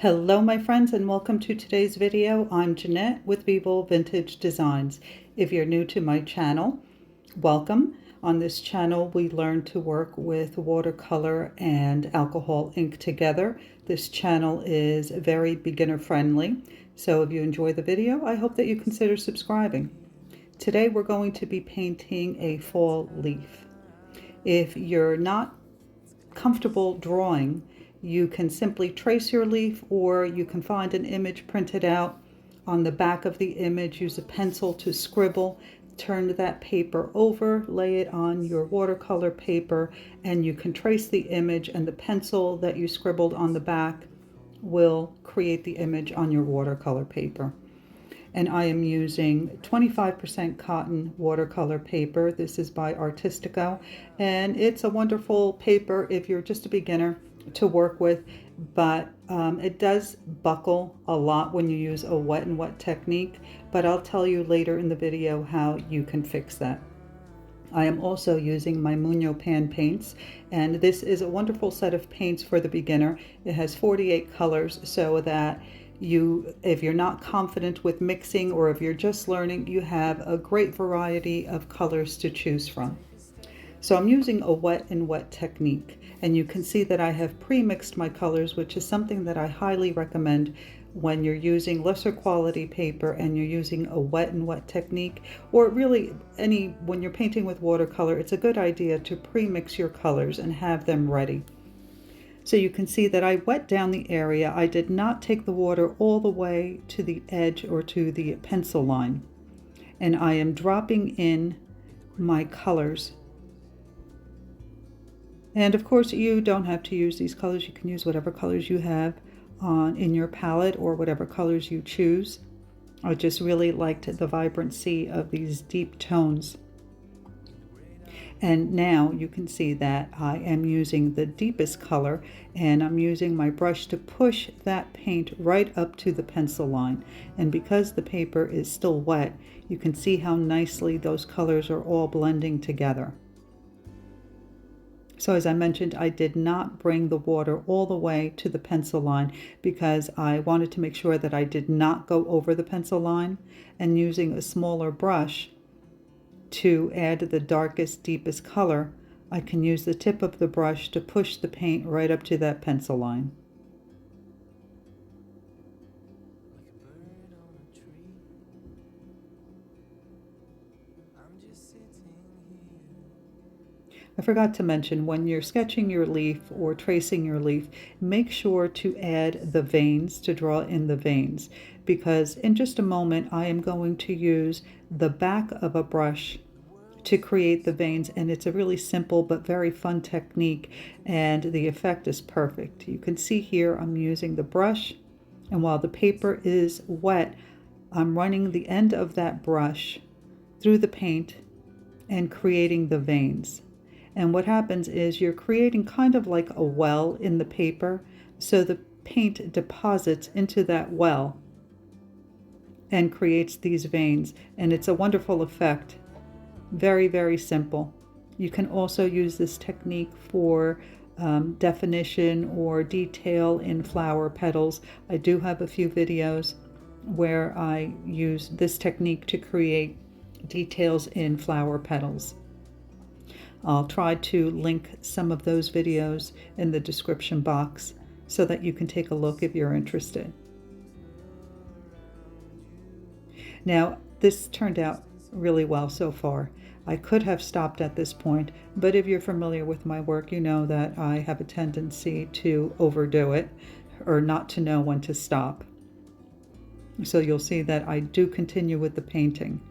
Hello my friends and welcome to today's video. I'm Jeanette with Vivo Vintage Designs. If you're new to my channel, welcome. On this channel we learn to work with watercolor and alcohol ink together. This channel is very beginner friendly, so if you enjoy the video, I hope that you consider subscribing. Today we're going to be painting a fall leaf. If you're not comfortable drawing, you can simply trace your leaf, or you can find an image printed out. On the back of the image, use a pencil to scribble, turn that paper over, lay it on your watercolor paper, and you can trace the image, and the pencil that you scribbled on the back will create the image on your watercolor paper. And I am using 25% cotton watercolor paper. This is by Artistico, and it's a wonderful paper if you're just a beginner to work with, but it does buckle a lot when you use a wet and wet technique, but I'll tell you later in the video how you can fix that. I am also using my Muño pan paints, and this is a wonderful set of paints for the beginner. It has 48 colors, so that if you're not confident with mixing, or if you're just learning, you have a great variety of colors to choose from. So I'm using a wet and wet technique, and you can see that I have pre-mixed my colors, which is something that I highly recommend when you're using lesser quality paper and you're using a wet and wet technique, or really when you're painting with watercolor, it's a good idea to pre-mix your colors and have them ready. So you can see that I wet down the area. I did not take the water all the way to the edge or to the pencil line. And I am dropping in my colors. And of course, you don't have to use these colors. You can use whatever colors you have in your palette, or whatever colors you choose. I just really liked the vibrancy of these deep tones. And now you can see that I am using the deepest color, and I'm using my brush to push that paint right up to the pencil line. And because the paper is still wet, you can see how nicely those colors are all blending together. So as I mentioned, I did not bring the water all the way to the pencil line because I wanted to make sure that I did not go over the pencil line, and using a smaller brush to add the darkest, deepest color, I can use the tip of the brush to push the paint right up to that pencil line. I forgot to mention, when you're sketching your leaf or tracing your leaf, make sure to add the veins, to draw in the veins, because in just a moment I am going to use the back of a brush to create the veins, and it's a really simple but very fun technique, and the effect is perfect. You can see here I'm using the brush, and while the paper is wet, I'm running the end of that brush through the paint and creating the veins. And what happens is you're creating kind of like a well in the paper, so the paint deposits into that well and creates these veins, and it's a wonderful effect. Very, very simple. You can also use this technique for definition or detail in flower petals. I do have a few videos where I use this technique to create details in flower petals. I'll try to link some of those videos in the description box so that you can take a look if you're interested. Now, this turned out really well so far. I could have stopped at this point, but if you're familiar with my work, you know that I have a tendency to overdo it, or not to know when to stop. So you'll see that I do continue with the painting.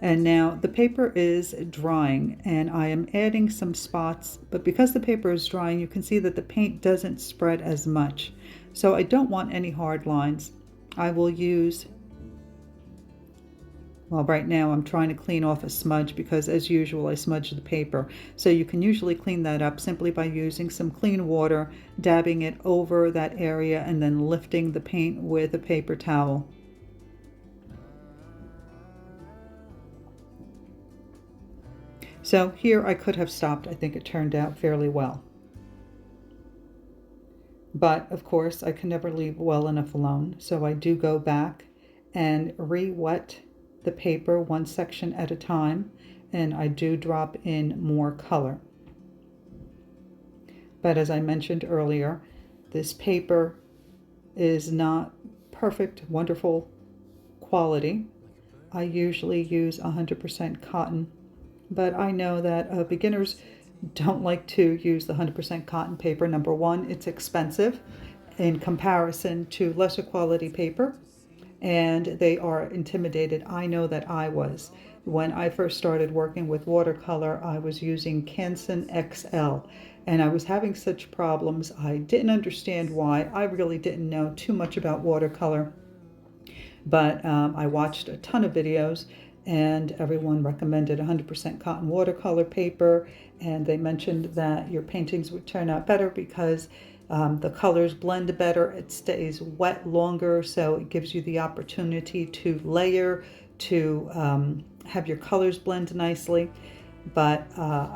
And now the paper is drying, and I am adding some spots, but because the paper is drying, you can see that the paint doesn't spread as much. So I don't want any hard lines. I will use, well, right now I'm trying to clean off a smudge because, as usual, I smudged the paper. So you can usually clean that up simply by using some clean water, dabbing it over that area, and then lifting the paint with a paper towel. So here I could have stopped. I think it turned out fairly well. But of course, I can never leave well enough alone. So I do go back and re-wet the paper one section at a time, and I do drop in more color. But as I mentioned earlier, this paper is not perfect, wonderful quality. I usually use 100% cotton, but I know that beginners don't like to use the 100% cotton paper. Number one, it's expensive in comparison to lesser quality paper, and they are intimidated. I know that I was. When I first started working with watercolor, I was using Canson XL, and I was having such problems. I didn't understand why. I really didn't know too much about watercolor, but I watched a ton of videos, and everyone recommended 100% cotton watercolor paper, and they mentioned that your paintings would turn out better because the colors blend better, it stays wet longer, so it gives you the opportunity to layer, to have your colors blend nicely. But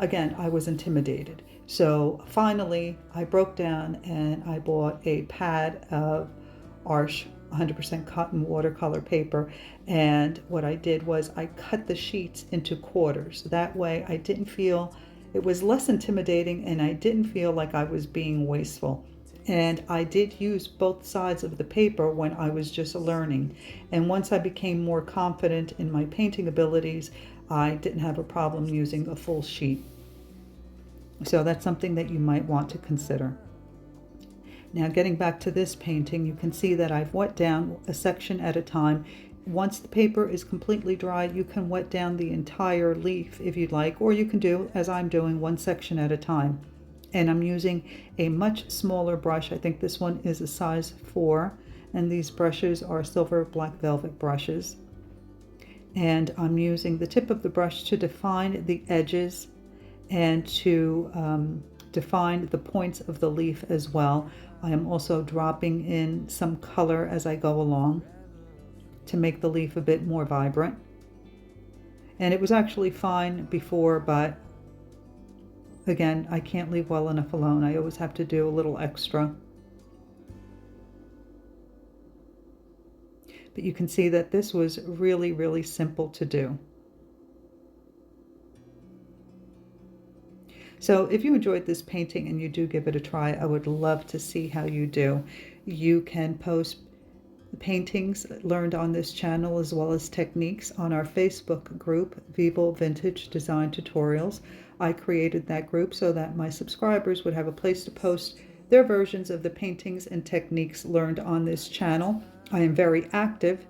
again, I was intimidated. So finally, I broke down and I bought a pad of Arches 100% cotton watercolor paper, and what I did was I cut the sheets into quarters. That way I didn't feel, it was less intimidating, and I didn't feel like I was being wasteful. And I did use both sides of the paper when I was just learning, and once I became more confident in my painting abilities, I didn't have a problem using a full sheet. So that's something that you might want to consider. Now, getting back to this painting, you can see that I've wet down a section at a time. Once the paper is completely dry, you can wet down the entire leaf if you'd like, or you can do, as I'm doing, one section at a time. And I'm using a much smaller brush. I think this one is a size 4, and these brushes are silver black velvet brushes. And I'm using the tip of the brush to define the edges and to define the points of the leaf as well. I am also dropping in some color as I go along to make the leaf a bit more vibrant. And it was actually fine before, but again, I can't leave well enough alone. I always have to do a little extra. But you can see that this was really, really simple to do. So if you enjoyed this painting and you do give it a try, I would love to see how you do. You can post paintings learned on this channel as well as techniques on our Facebook group, Vivo Vintage Design Tutorials. I created that group so that my subscribers would have a place to post their versions of the paintings and techniques learned on this channel. I am very active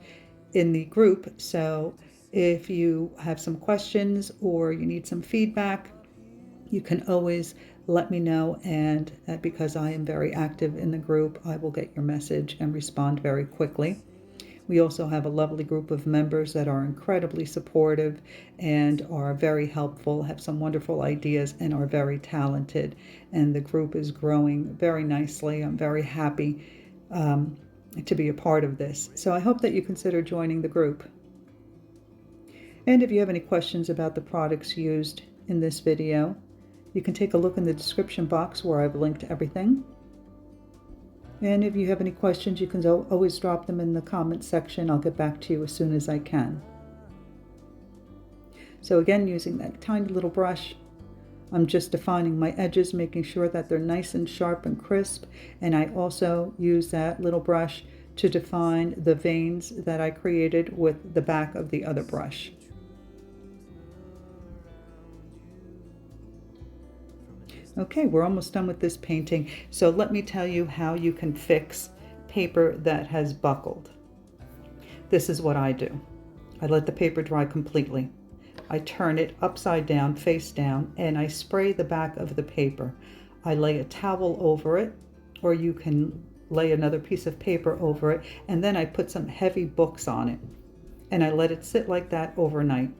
in the group, so if you have some questions or you need some feedback, you can always let me know, and because I am very active in the group, I will get your message and respond very quickly. We also have a lovely group of members that are incredibly supportive and are very helpful, have some wonderful ideas, and are very talented. And the group is growing very nicely. I'm very happy to be a part of this. So I hope that you consider joining the group. And if you have any questions about the products used in this video, you can take a look in the description box where I've linked everything. And if you have any questions, you can always drop them in the comment section. I'll get back to you as soon as I can. So again, using that tiny little brush, I'm just defining my edges, making sure that they're nice and sharp and crisp. And I also use that little brush to define the veins that I created with the back of the other brush. Okay, we're almost done with this painting. So let me tell you how you can fix paper that has buckled. This is what I do. I let the paper dry completely. I turn it upside down, face down, and I spray the back of the paper. I lay a towel over it, or you can lay another piece of paper over it, and then I put some heavy books on it. And I let it sit like that overnight.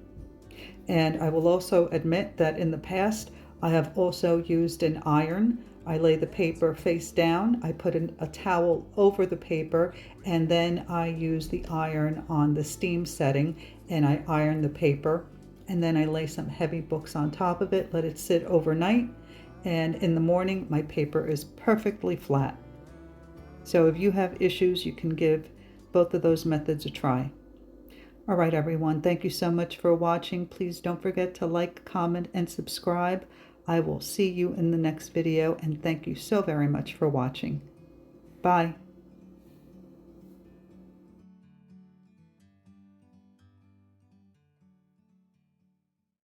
And I will also admit that in the past, I have also used an iron. I lay the paper face down, I put a towel over the paper, and then I use the iron on the steam setting, and I iron the paper, and then I lay some heavy books on top of it, let it sit overnight, and in the morning my paper is perfectly flat. So if you have issues, you can give both of those methods a try. All right, everyone, thank you so much for watching. Please don't forget to like, comment, and subscribe. I will see you in the next video, and thank you so very much for watching. Bye.